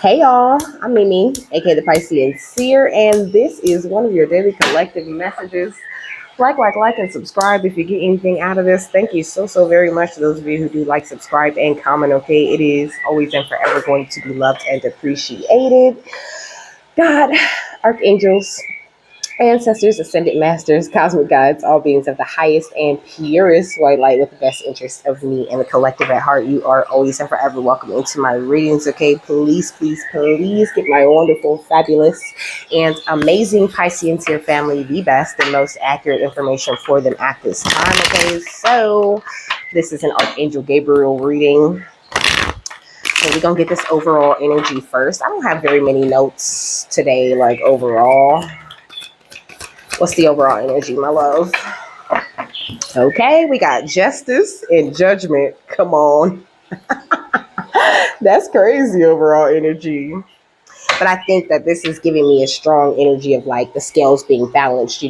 Hey y'all, I'm Mimi, aka the Piscean Seer, and this is one of your daily collective messages. Like, and subscribe if you get anything out of this. Thank you so very much to those of you who do like, subscribe, and comment. Okay, it is always and forever going to be loved and appreciated. God, archangels, ancestors, ascended masters, cosmic guides, all beings of the highest and purest white light with the best interest of me and the collective at heart. You are always and forever welcome into my readings. Okay, please get my wonderful, fabulous, and amazing Pisceans here family the best and most accurate information for them at this time. Okay, so this is an Archangel Gabriel reading. So we're gonna get this overall energy first. I don't have very many notes today, like overall. What's the overall energy, my love? Okay, we got justice and judgment. Come on. That's crazy overall energy. But I think that this is giving me a strong energy of like the scales being balanced,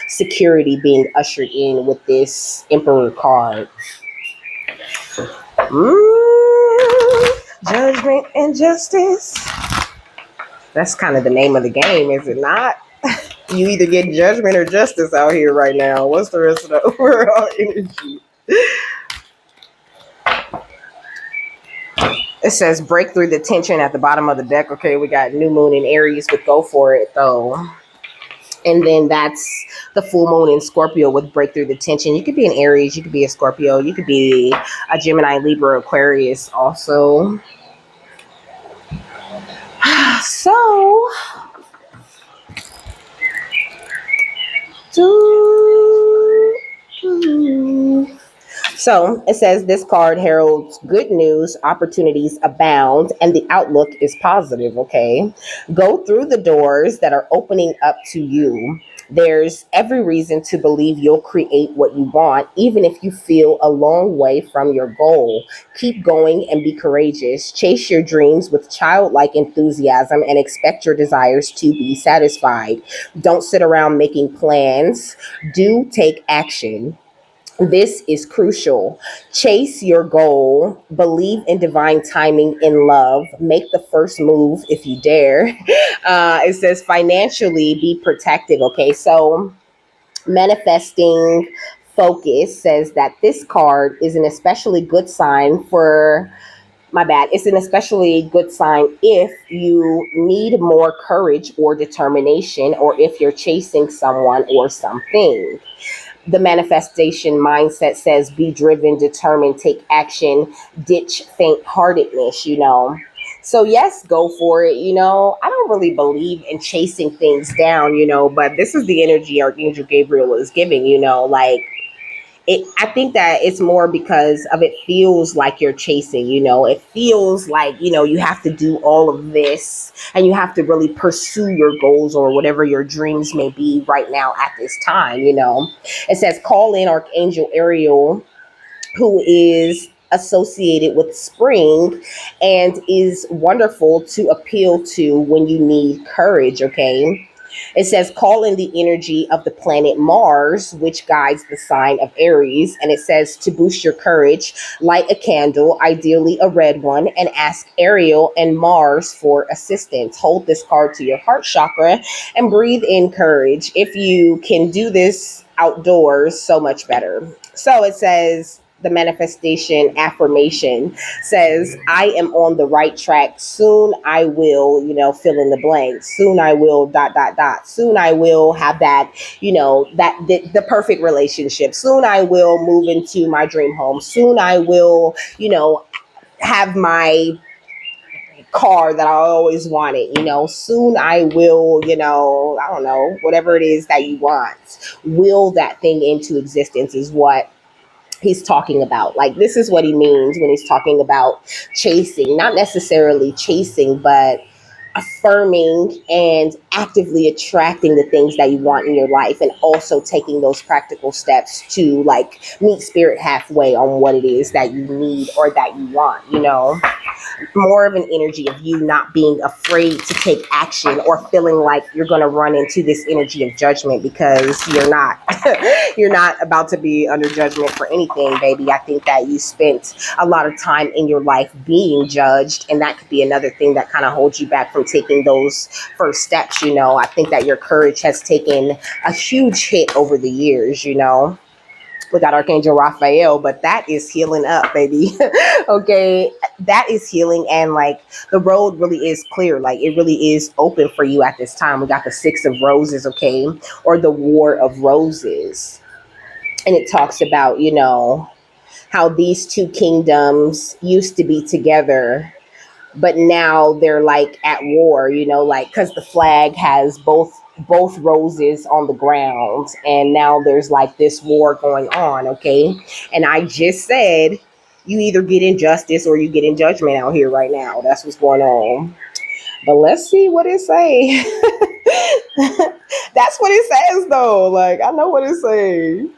security being ushered in with this Emperor card. Judgment and justice. That's kind of the name of the game, is it not? You either get judgment or justice out here right now. What's the rest of the overall energy? It says break through the tension at the bottom of the deck. Okay, we got new moon in Aries, but go for it though. And then that's the full moon in Scorpio with break through the tension. You could be an Aries, you could be a Scorpio, you could be a Gemini, Libra, Aquarius also. So So it says this card heralds good news, opportunities abound, and the outlook is positive, okay? Go through the doors that are opening up to you. There's every reason to believe you'll create what you want, even if you feel a long way from your goal. Keep going and be courageous. Chase your dreams with childlike enthusiasm and expect your desires to be satisfied. Don't sit around making plans. Do take action. This is crucial. Chase your goal. Believe in divine timing in love. Make the first move if you dare. It says financially be protective. Okay, so manifesting focus says that this card is an especially good sign for. My bad. It's an especially good sign if you need more courage or determination, or if you're chasing someone or something. The manifestation mindset says be driven, determined, take action, ditch faint-heartedness. So yes, go for it. I don't really believe in chasing things down, but this is the energy Archangel Gabriel is giving, like I think that it's more because of it feels like you're chasing, it feels like, you have to do all of this and you have to really pursue your goals or whatever your dreams may be right now at this time. It says call in Archangel Ariel, who is associated with spring and is wonderful to appeal to when you need courage. Okay. It says call in the energy of the planet Mars, which guides the sign of Aries. And it says to boost your courage, light a candle, ideally a red one, and ask Ariel and Mars for assistance. Hold this card to your heart chakra and breathe in courage. If you can do this outdoors, so much better. So it says, the manifestation affirmation says, I am on the right track. Soon I will, fill in the blank. Soon I will, ... Soon I will have that, the perfect relationship. Soon I will move into my dream home. Soon I will, have my car that I always wanted. Soon I will, I don't know, whatever it is that you want. Will that thing into existence is what he's talking about. Like, this is what he means when he's talking about chasing, not necessarily chasing, but affirming and actively attracting the things that you want in your life, and also taking those practical steps to like meet spirit halfway on what it is that you need or that you want, more of an energy of you not being afraid to take action or feeling like you're going to run into this energy of judgment, because you're not. You're not about to be under judgment for anything, baby. I think that you spent a lot of time in your life being judged, and that could be another thing that kind of holds you back from taking those first steps. I think that your courage has taken a huge hit over the years. We got Archangel Raphael, but that is healing up, baby. Okay, that is healing, and like the road really is clear. Like it really is open for you at this time. We got the Six of Roses, okay, or the War of Roses, and it talks about how these two kingdoms used to be together, but now they're like at war, like because the flag has both roses on the ground, and now there's like this war going on, okay? And I just said you either get injustice or you get in judgment out here right now. That's what's going on. But let's see what it say. That's what it says though. Like I know what it says.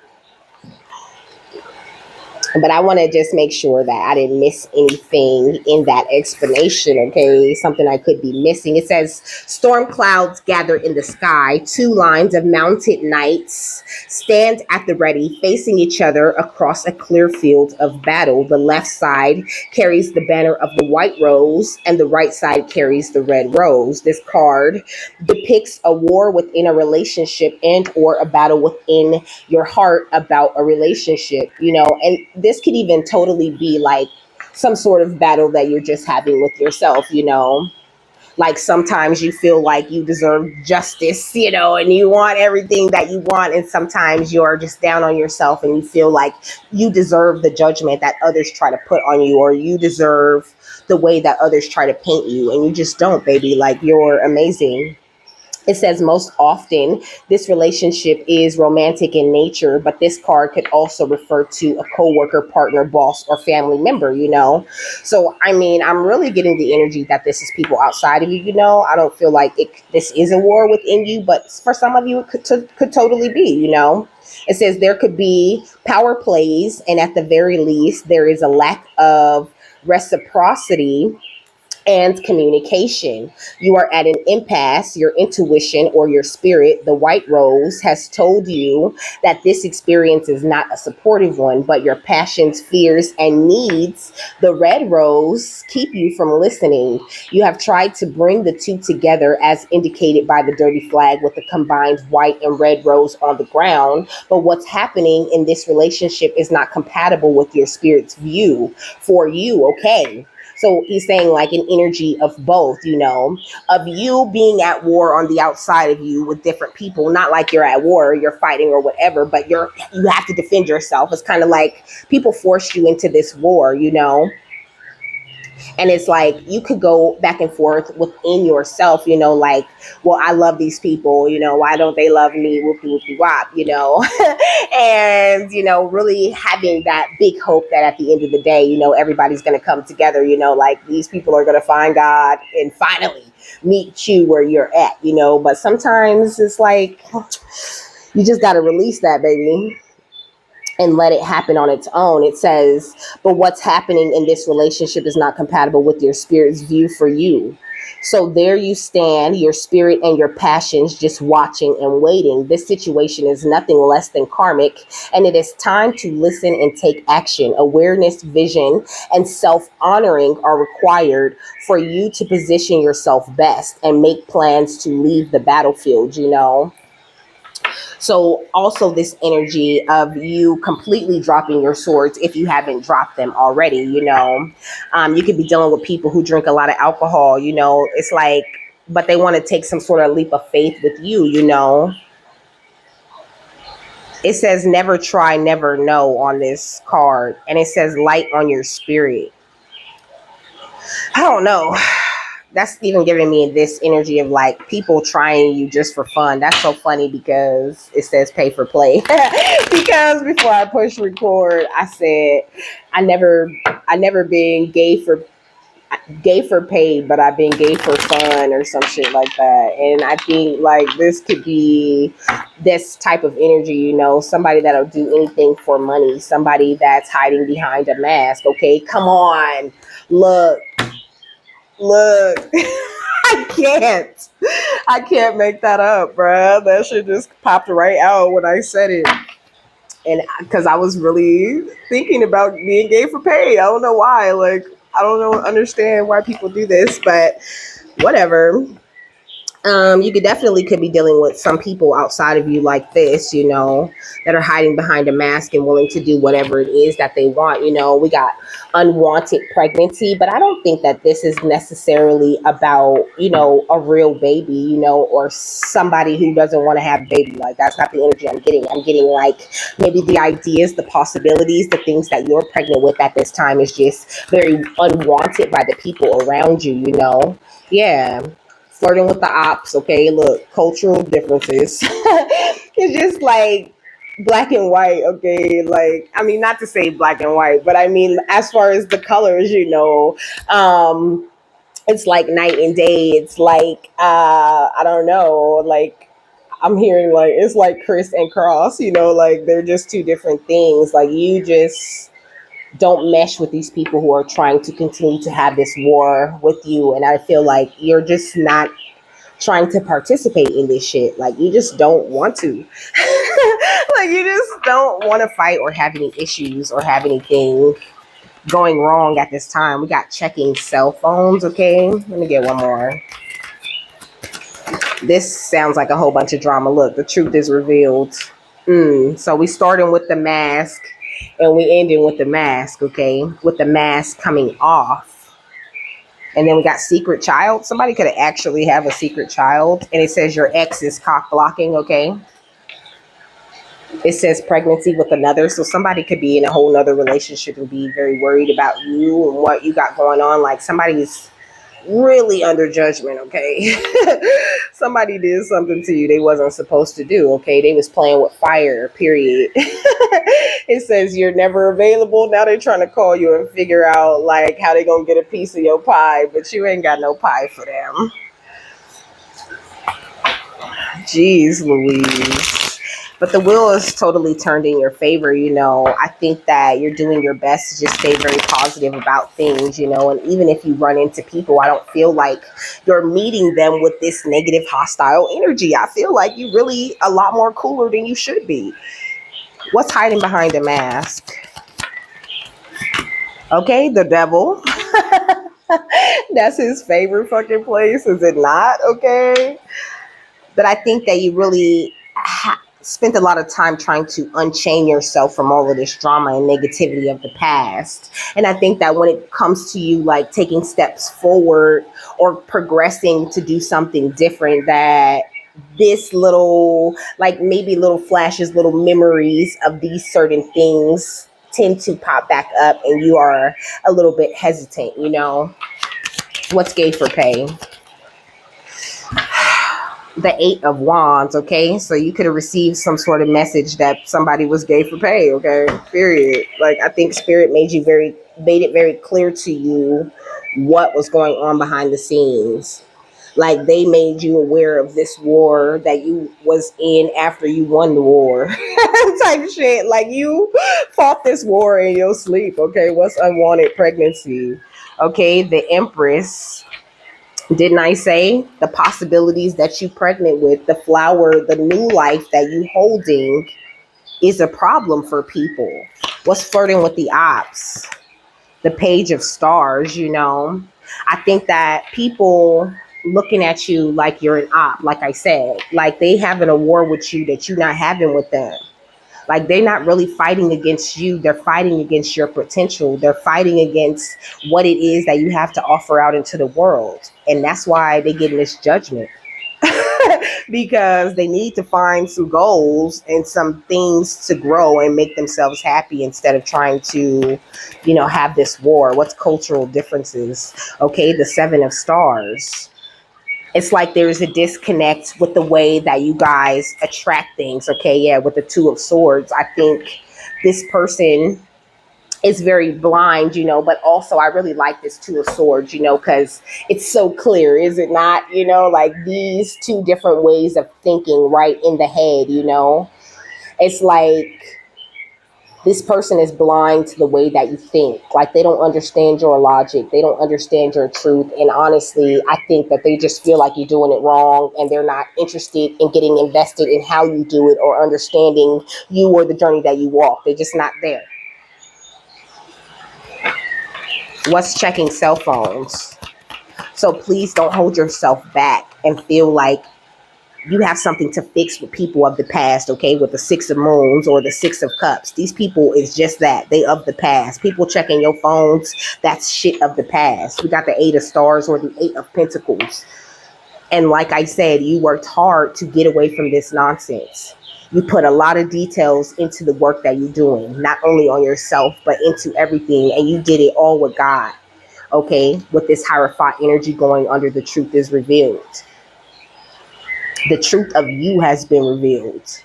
But I want to just make sure that I didn't miss anything in that explanation, okay? Something I could be missing. It says, storm clouds gather in the sky. Two lines of mounted knights stand at the ready, facing each other across a clear field of battle. The left side carries the banner of the white rose, and the right side carries the red rose. This card depicts a war within a relationship and or a battle within your heart about a relationship, and this could even totally be like some sort of battle that you're just having with yourself, like sometimes you feel like you deserve justice, and you want everything that you want, and sometimes you're just down on yourself and you feel like you deserve the judgment that others try to put on you, or you deserve the way that others try to paint you, and you just don't, baby. Like you're amazing. It says most often this relationship is romantic in nature, but this card could also refer to a coworker, partner, boss, or family member. So, I mean, I'm really getting the energy that this is people outside of you. I don't feel like this is a war within you, but for some of you, it could totally be. It says there could be power plays, and at the very least, there is a lack of reciprocity and communication. You are at an impasse. Your intuition or your spirit, the white rose, has told you that this experience is not a supportive one, but your passions, fears, and needs, the red rose, keep you from listening. You have tried to bring the two together as indicated by the dirty flag with the combined white and red rose on the ground, but what's happening in this relationship is not compatible with your spirit's view for you, okay? So he's saying like an energy of both, of you being at war on the outside of you with different people, not like you're at war, you're fighting or whatever, but you have to defend yourself. It's kind of like people forced you into this war. And it's like you could go back and forth within yourself, like, well, I love these people, why don't they love me? Whoopie whoopie wop, and, really having that big hope that at the end of the day, everybody's going to come together, like these people are going to find God and finally meet you where you're at, but sometimes it's like you just got to release that, baby, and let it happen on its own. It says, but what's happening in this relationship is not compatible with your spirit's view for you. So there you stand, your spirit and your passions just watching and waiting. This situation is nothing less than karmic, and it is time to listen and take action. Awareness, vision, and self-honoring are required for you to position yourself best and make plans to leave the battlefield, So also this energy of you completely dropping your swords if you haven't dropped them already, you could be dealing with people who drink a lot of alcohol, it's like, but they want to take some sort of leap of faith with you. It says never try, never know on this card. And it says light on your spirit. I don't know. That's even giving me this energy of like people trying you just for fun. That's so funny because it says pay for play. Because before I push record, I said I never been gay for gay for paid, but I've been gay for fun or some shit like that. And I think like this could be this type of energy, somebody that'll do anything for money, somebody that's hiding behind a mask. Okay, come on, look, look. I can't make that up, bruh. That shit just popped right out when I said it. And because I was really thinking about being gay for pay. I don't know why. Like, I don't know, understand why people do this, but whatever. You could be dealing with some people outside of you like this, that are hiding behind a mask and willing to do whatever it is that they want. We got unwanted pregnancy, but I don't think that this is necessarily about, a real baby, or somebody who doesn't want to have baby. Like, that's not the energy I'm getting. I'm getting like maybe the ideas, the possibilities, the things that you're pregnant with at this time is just very unwanted by the people around you, Yeah, flirting with the ops. Okay, look, cultural differences. It's just like black and white. Okay, like, I mean, not to say black and white, but I mean, as far as the colors, it's like night and day. It's like, I don't know, like, I'm hearing like it's like Chris and Cross, like they're just two different things. Like, you just don't mesh with these people who are trying to continue to have this war with you. And I feel like you're just not trying to participate in this shit. Like, you just don't want to. Like, you just don't want to fight or have any issues or have anything going wrong at this time. We got checking cell phones. Okay, let me get one more. This sounds like a whole bunch of drama. Look, the truth is revealed. So we starting with the mask and we ending with the mask, okay? With the mask coming off. And then we got secret child. Somebody could actually have a secret child. And it says your ex is cock blocking, okay? It says pregnancy with another. So somebody could be in a whole nother relationship and be very worried about you and what you got going on. Like, somebody's really under judgment, okay? Somebody did something to you they wasn't supposed to do, okay? They was playing with fire, period. It says you're never available. Now they're trying to call you and figure out like how they gonna get a piece of your pie, but you ain't got no pie for them. Jeez Louise. But the wheel is totally turned in your favor. I think that you're doing your best to just stay very positive about things, and even if you run into people, I don't feel like you're meeting them with this negative, hostile energy. I feel like you're really a lot more cooler than you should be. What's hiding behind a mask? Okay, the devil. That's his favorite fucking place, is it not? Okay. But I think that you really spent a lot of time trying to unchain yourself from all of this drama and negativity of the past. And I think that when it comes to you like taking steps forward or progressing to do something different, that this little, like maybe little flashes, little memories of these certain things tend to pop back up and you are a little bit hesitant, What's gay for pay? The 8 of Wands, okay? So you could have received some sort of message that somebody was gay for pay, okay? Period. Like, I think Spirit made it very clear to you what was going on behind the scenes. Like, they made you aware of this war that you was in after you won the war. Type shit. Like, you fought this war in your sleep, okay? What's unwanted pregnancy? Okay, the Empress. Didn't I say the possibilities that you pregnant with, the flower, the new life that you holding is a problem for people? What's flirting with the ops? The Page of Stars, I think that people looking at you like you're an op, like I said, like they having a war with you that you're not having with them. Like, they're not really fighting against you. They're fighting against your potential. They're fighting against what it is that you have to offer out into the world. And that's why they get this judgment. Because they need to find some goals and some things to grow and make themselves happy instead of trying to, have this war. What's cultural differences? Okay, the 7 of Stars. It's like there's a disconnect with the way that you guys attract things. Okay, yeah, with the 2 of Swords. I think this person It's very blind, but also I really like this Two of Swords, because it's so clear, is it not? Like these two different ways of thinking right in the head. It's like this person is blind to the way that you think. Like they don't understand your logic. They don't understand your truth. And honestly, I think that they just feel like you're doing it wrong and they're not interested in getting invested in how you do it or understanding you or the journey that you walk. They're just not there. What's checking cell phones? So please don't hold yourself back and feel like you have something to fix with people of the past, okay? With the Six of Moons or the Six of Cups. These people is just that. They of the past. People checking your phones, that's shit of the past. We got the Eight of Stars or the Eight of Pentacles. And like I said, you worked hard to get away from this nonsense. You put a lot of details into the work that you're doing, not only on yourself, but into everything. And you did it all with God, okay? With this Hierophant energy going under, the truth is revealed. The truth of you has been revealed.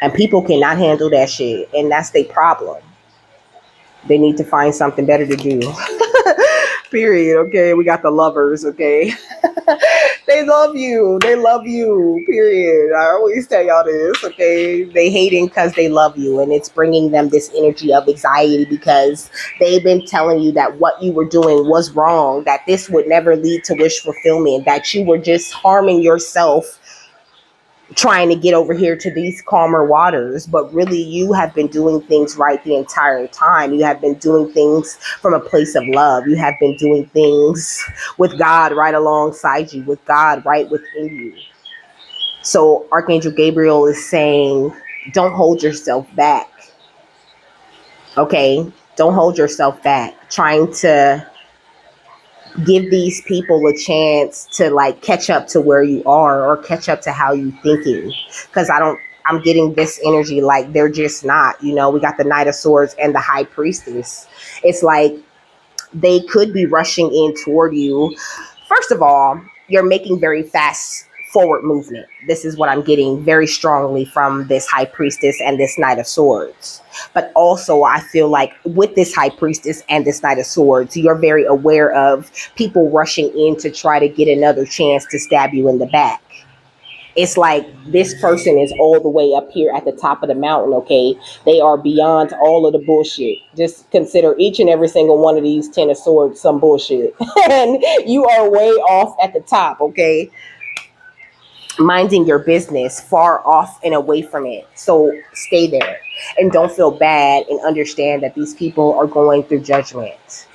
And people cannot handle that shit. And that's their problem. They need to find something better to do. Period. Okay. We got the Lovers. Okay. They love you. They love you. Period. I always tell y'all this. Okay. They hating because they love you. And it's bringing them this energy of anxiety because they've been telling you that what you were doing was wrong, that this would never lead to wish fulfillment, that you were just harming yourself trying to get over here to these calmer waters. But really, you have been doing things right the entire time. You have been doing things from a place of love. You have been doing things with God right alongside you, with God right within you. So Archangel Gabriel is saying, don't hold yourself back. Okay? Don't hold yourself back. Trying to give these people a chance to like catch up to where you are or catch up to how you thinking. Because I'm getting this energy like they're just not. We got the Knight of Swords and the High Priestess. It's like they could be rushing in toward you. First of all, you're making very fast forward movement. This is what I'm getting very strongly from this High Priestess and this Knight of Swords. But also, I feel like with this High Priestess and this Knight of Swords, you're very aware of people rushing in to try to get another chance to stab you in the back. It's like this person is all the way up here at the top of the mountain, okay? They are beyond all of the bullshit. Just consider each and every single one of these Ten of Swords some bullshit. And you are way off at the top, okay? Minding your business, far off and away from it. So stay there and don't feel bad, and understand that these people are going through judgment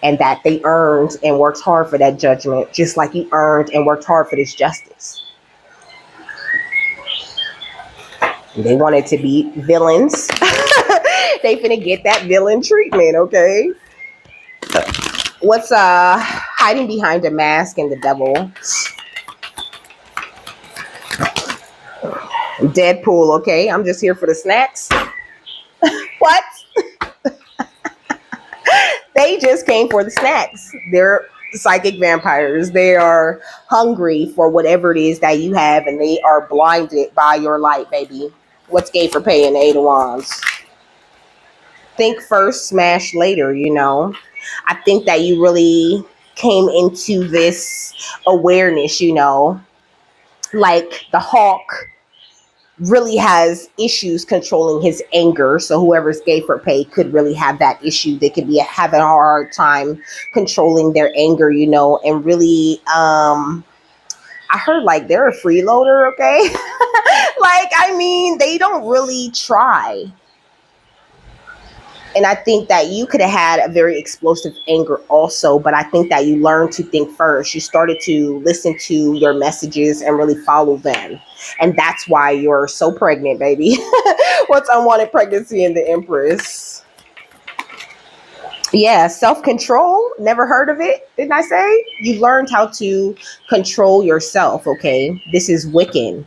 and that they earned and worked hard for that judgment, just like you earned and worked hard for this justice. They wanted to be villains. They finna get that villain treatment, okay? What's hiding behind a mask and the devil? Deadpool, okay? I'm just here for the snacks. What? They just came for the snacks. They're psychic vampires. They are hungry for whatever it is that you have, and they are blinded by your light, baby. What's gay for paying? The Eight of Wands. Think first, smash later, I think that you really came into this awareness, like the hawk really has issues controlling his anger. So whoever's gay for pay could really have that issue. They could be having a hard time controlling their anger, and really, I heard like they're a freeloader, okay? They don't really try. And I think that you could have had a very explosive anger also, but I think that you learned to think first. You started to listen to your messages and really follow them. And that's why you're so pregnant, baby. What's unwanted pregnancy in the Empress? Yeah, self-control. Never heard of it, didn't I say? You learned how to control yourself, okay? This is Wiccan.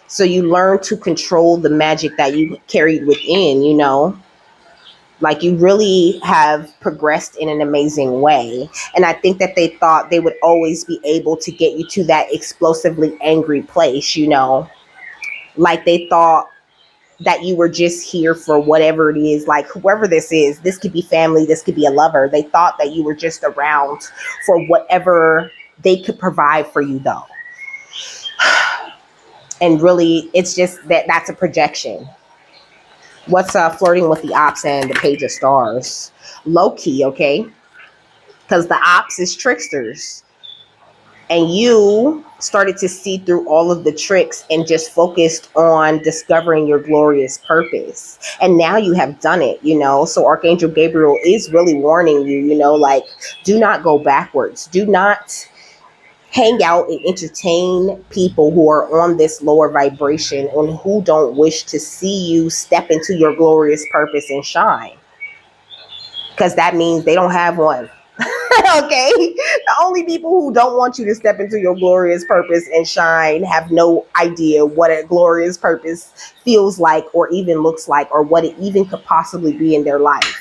So you learned to control the magic that you carried within, Like you really have progressed in an amazing way. And I think that they thought they would always be able to get you to that explosively angry place, Like they thought that you were just here for whatever it is, like whoever this could be family, this could be a lover. They thought that you were just around for whatever they could provide for you though. And really it's just that's a projection. What's flirting with the ops and the page of stars? Low key, okay? Because the ops is tricksters. And you started to see through all of the tricks and just focused on discovering your glorious purpose. And now you have done it, you know? So Archangel Gabriel is really warning you, you know, like, do not go backwards. Do not hang out and entertain people who are on this lower vibration and who don't wish to see you step into your glorious purpose and shine. Because that means they don't have one. Okay? The only people who don't want you to step into your glorious purpose and shine have no idea what a glorious purpose feels like or even looks like or what it even could possibly be in their life.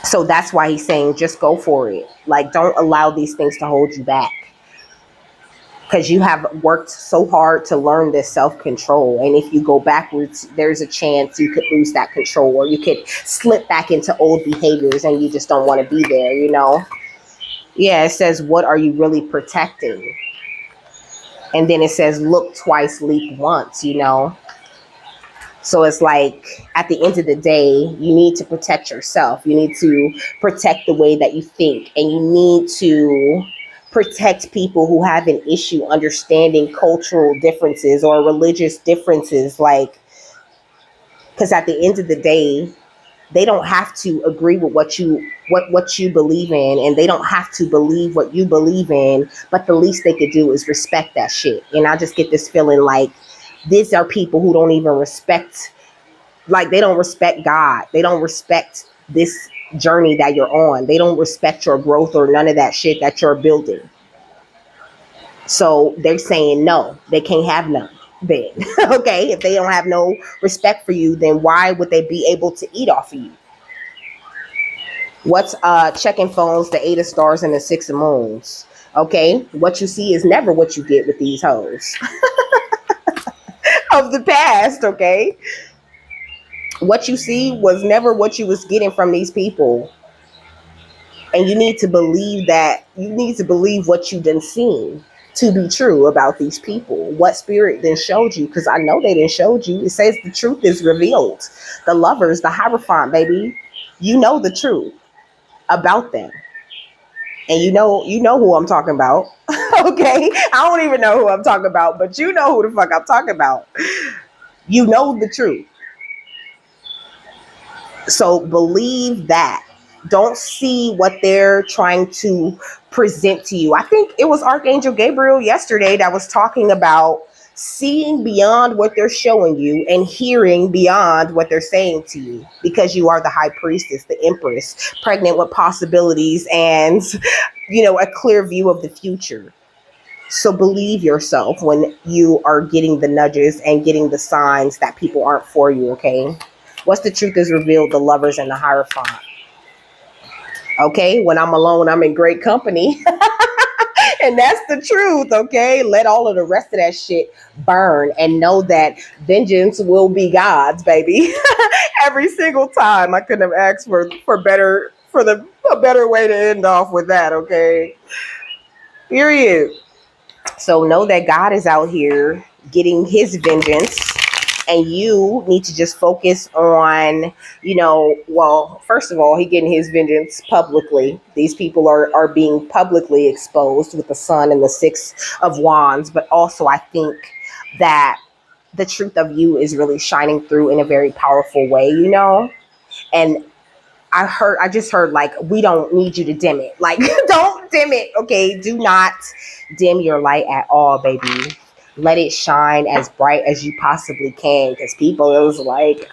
So that's why he's saying just go for it. Like, don't allow these things to hold you back. Because you have worked so hard to learn this self-control. And if you go backwards, there's a chance you could lose that control or you could slip back into old behaviors and you just don't want to be there, you know? Yeah, it says, what are you really protecting? And then it says, look twice, leap once, you know? So it's like, at the end of the day, you need to protect yourself. You need to protect the way that you think. And you need to protect people who have an issue understanding cultural differences or religious differences. Like, because at the end of the day, they don't have to agree with what you believe in, and they don't have to believe what you believe in, but the least they could do is respect that shit. And I just get this feeling like these are people who don't even respect, like, they don't respect God. They don't respect this journey that you're on. They don't respect your growth or none of that shit that you're building. So they're saying no, they can't have none then. Okay, if they don't have no respect for you, then why would they be able to eat off of you? What's checking phones, the 8 of stars and the 6 of moons? Okay, what you see is never what you get with these hoes of the past. Okay, what you see was never what you was getting from these people. And you need to believe that. You need to believe what you done seen to be true about these people. What spirit then showed you? Because I know they didn't showed you. It says the truth is revealed. The lovers, the Hierophant, baby. You know the truth about them. And you know who I'm talking about. Okay? I don't even know who I'm talking about, but you know who the fuck I'm talking about. You know the truth. So believe that. Don't see what they're trying to present to you. I think it was Archangel Gabriel yesterday that was talking about seeing beyond what they're showing you and hearing beyond what they're saying to you, because you are the high priestess, the empress, pregnant with possibilities and, you know, a clear view of the future. So believe yourself when you are getting the nudges and getting the signs that people aren't for you, okay? What's the truth is revealed, the lovers and the Hierophant. Okay, when I'm alone, I'm in great company. And that's the truth, okay? Let all of the rest of that shit burn and know that vengeance will be God's, baby. Every single time. I couldn't have asked for a better way to end off with that, okay? Period. So know that God is out here getting his vengeance. And you need to just focus on, you know, well, first of all, he getting his vengeance publicly. These people are being publicly exposed with the Sun and the 6 of Wands. But also, I think that the truth of you is really shining through in a very powerful way, you know. And I just heard, like, we don't need you to dim it. Like, don't dim it, okay? Do not dim your light at all, baby. Let it shine as bright as you possibly can, because people is like, it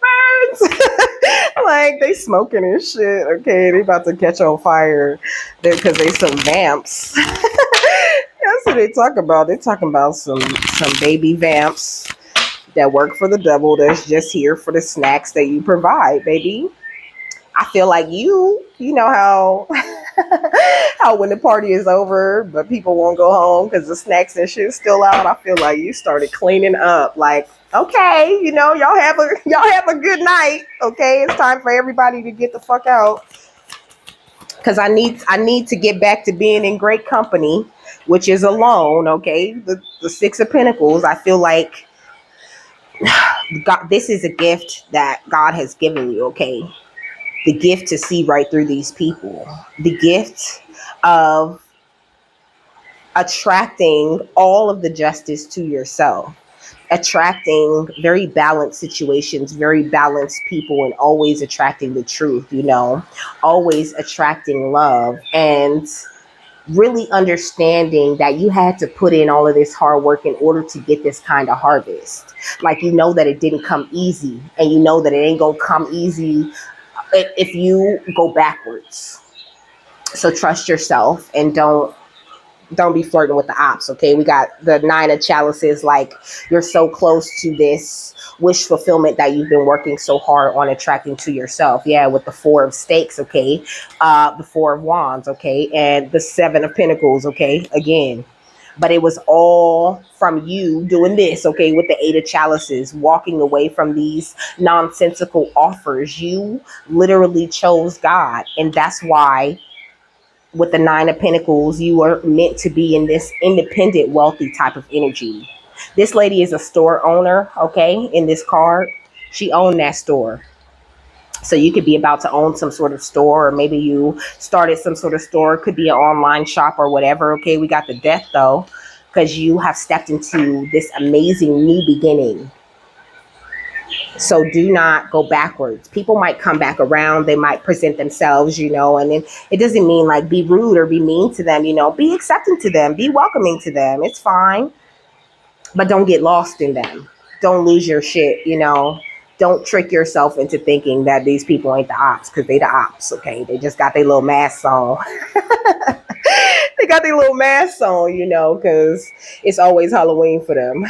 burns. Like, they smoking and shit, okay? They about to catch on fire because they some vamps. That's what they talk about. They talking about some baby vamps that work for the devil, that's just here for the snacks that you provide, baby. I feel like you know how How when the party is over, but people won't go home because the snacks and shit's still out. I feel like you started cleaning up. Like, okay, y'all have a good night. Okay, it's time for everybody to get the fuck out. Because I need to get back to being in great company, which is alone. Okay, the Six of Pentacles. I feel like God, this is a gift that God has given you. Okay, the gift to see right through these people, the gift of attracting all of the justice to yourself, attracting very balanced situations, very balanced people, and always attracting the truth, always attracting love, and really understanding that you had to put in all of this hard work in order to get this kind of harvest. Like, that it didn't come easy, and that it ain't gonna come easy if you go backwards. So trust yourself and don't be flirting with the ops. Okay, we got the Nine of Chalices. Like, you're so close to this wish fulfillment that you've been working so hard on attracting to yourself. Yeah, with the Four of Stakes. Okay, the Four of Wands. Okay, and the Seven of Pentacles. Okay, again. But it was all from you doing this, okay, with the Eight of Chalices, walking away from these nonsensical offers. You literally chose God. And that's why with the Nine of Pentacles, you are meant to be in this independent, wealthy type of energy. This lady is a store owner, okay, in this card. She owned that store. So you could be about to own some sort of store, or maybe you started some sort of store. It could be an online shop or whatever. Okay, we got the Death, though, because you have stepped into this amazing new beginning. So do not go backwards. People might come back around. They might present themselves, and then it doesn't mean like be rude or be mean to them, be accepting to them, be welcoming to them. It's fine. But don't get lost in them. Don't lose your shit, Don't trick yourself into thinking that these people ain't the ops, because they the ops, okay? They just got their little masks on. They got their little masks on, because it's always Halloween for them.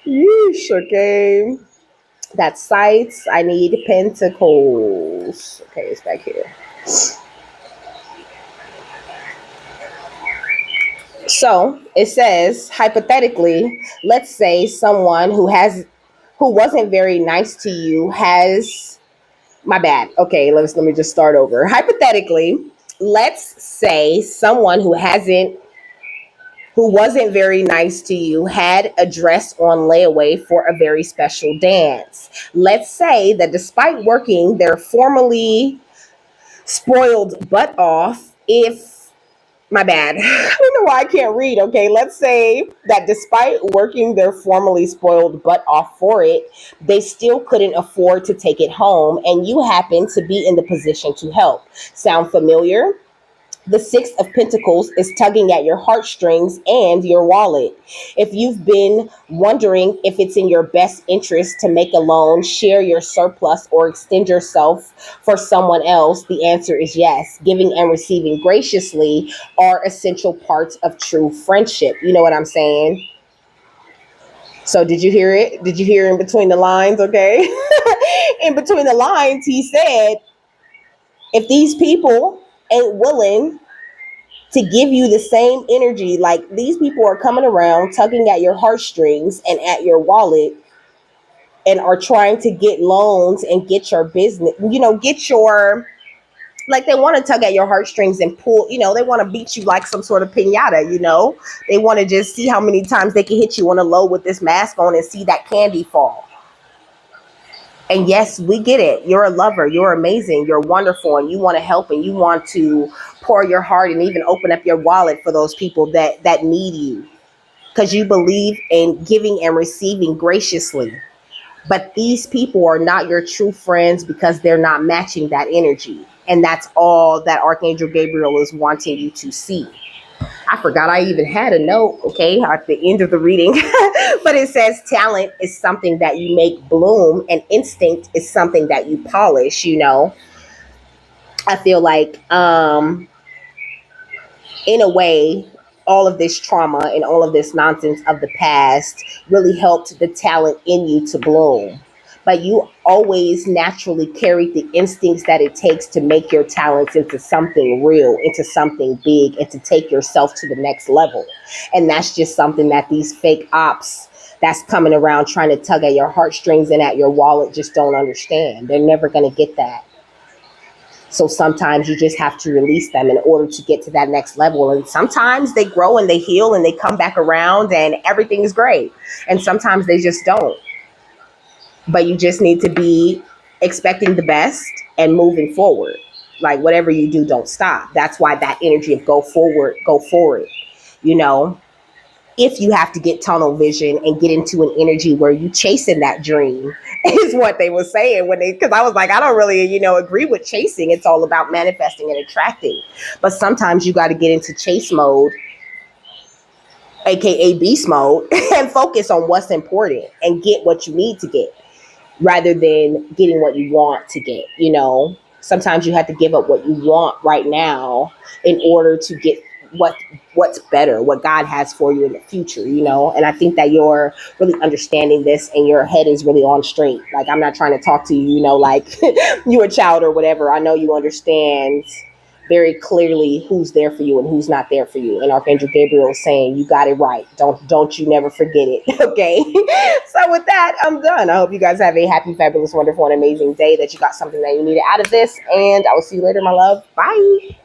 Yeesh, okay. That's sights. I need pentacles. Okay, it's back here. So it says, hypothetically, let's say someone who wasn't very nice to you has, my bad. Okay, let me just start over. Hypothetically, let's say someone who wasn't very nice to you had a dress on layaway for a very special dance. Let's say that despite working their formerly spoiled butt off, my bad. I don't know why I can't read. Okay, let's say that despite working their formerly spoiled butt off for it, they still couldn't afford to take it home, and you happen to be in the position to help. Sound familiar? The Six of Pentacles is tugging at your heartstrings and your wallet. If you've been wondering if it's in your best interest to make a loan, share your surplus, or extend yourself for someone else, the answer is yes. Giving and receiving graciously are essential parts of true friendship. You know what I'm saying? So did you hear it? Did you hear in between the lines? Okay. In between the lines, he said, if these people ain't willing to give you the same energy, like these people are coming around tugging at your heartstrings and at your wallet and are trying to get loans and get your business, like they want to tug at your heartstrings and pull, they want to beat you like some sort of piñata, they want to just see how many times they can hit you on the low with this mask on and see that candy fall. And yes, we get it. You're a lover. You're amazing. You're wonderful. And you want to help, and you want to pour your heart and even open up your wallet for those people that need you, because you believe in giving and receiving graciously. But these people are not your true friends because they're not matching that energy. And that's all that Archangel Gabriel is wanting you to see. I forgot I even had a note, okay, at the end of the reading. But it says talent is something that you make bloom, and instinct is something that you polish, I feel like, in a way, all of this trauma and all of this nonsense of the past really helped the talent in you to bloom. but you always naturally carry the instincts that it takes to make your talents into something real, into something big, and to take yourself to the next level. And that's just something that these fake ops that's coming around trying to tug at your heartstrings and at your wallet just don't understand. They're never going to get that. So sometimes you just have to release them in order to get to that next level. And sometimes they grow and they heal and they come back around and everything is great. And sometimes they just don't. But you just need to be expecting the best and moving forward. Like whatever you do, don't stop. That's why that energy of go forward, go forward. You know, if you have to get tunnel vision and get into an energy where you chasing that dream is what they were saying when they, because I was like, I don't really, agree with chasing. It's all about manifesting and attracting. But sometimes you got to get into chase mode, aka beast mode, and focus on what's important and get what you need to get rather than getting what you want to get. Sometimes you have to give up what you want right now in order to get what's better, what God has for you in the future, and I think that you're really understanding this and your head is really on straight. Like, I'm not trying to talk to you, like you a child or whatever. I know you understand very clearly who's there for you and who's not there for you. And Archangel Gabriel is saying, you got it right. Don't you never forget it. Okay. So with that, I'm done. I hope you guys have a happy, fabulous, wonderful, and amazing day, that you got something that you needed out of this. And I will see you later, my love. Bye.